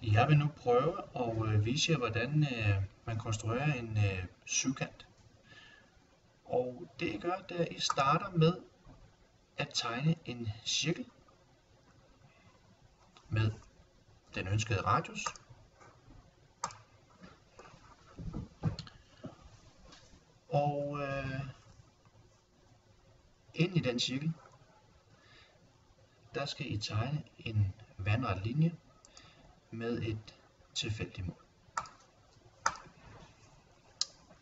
Jeg vil nu prøve at vise jer, hvordan man konstruerer en syvkant. Og det I gør, det er, at I starter med at tegne en cirkel med den ønskede radius. Og ind i den cirkel, der skal I tegne en vandret linje med et tilfældigt mål.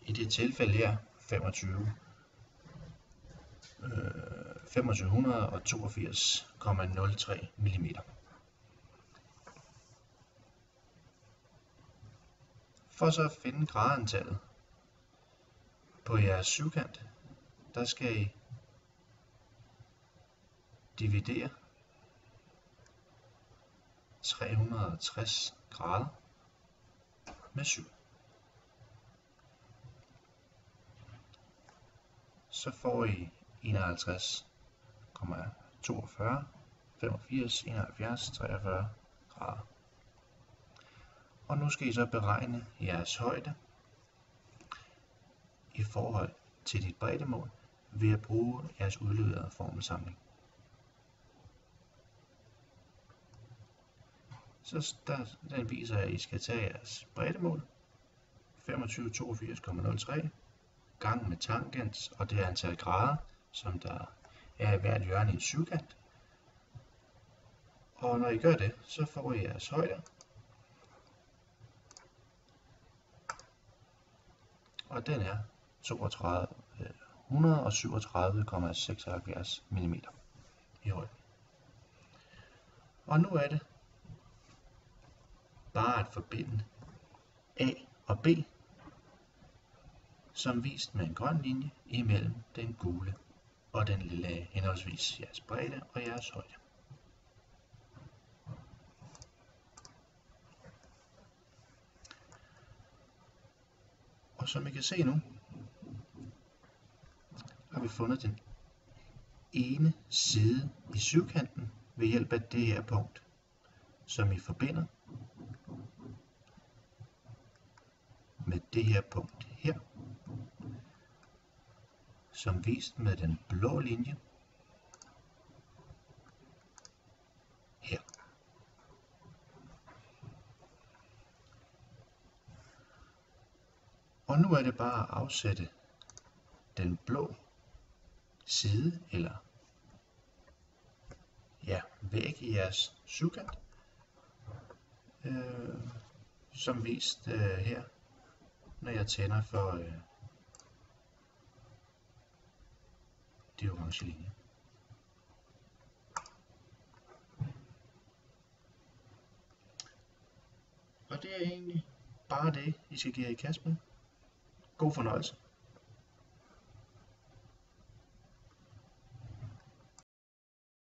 I det tilfælde her 2582,03 mm. For så at finde gradantallet på jeres syvkant, der skal I dividere 360 grader med 7. Så får I 51,42, 85, 71, 43 grader. Og nu skal I så beregne jeres højde i forhold til dit breddemål ved at bruge jeres udleverede formelsamling. Så den viser, at I skal tage jeres breddemål 2582,03 gange med tangens og det antal grader, som der er i hvert hjørne i en syvkant. Og når I gør det, så får I jeres højde. Og den er 137,76 mm i højden. Og nu er det bare at forbinde A og B, som vist med en grøn linje imellem den gule og den lille henholdsvis jeres bredde og jeres højde. Og som I kan se nu, har vi fundet den ene side i syvkanten ved hjælp af det her punkt, som I forbinder med det her punkt her, som vist med den blå linje her. Og nu er det bare at afsætte den blå side eller væg i jeres syvkant, som vist her, når jeg tænder for de orange linjer. Og det er egentlig bare det, I skal give jer i kast med. God fornøjelse.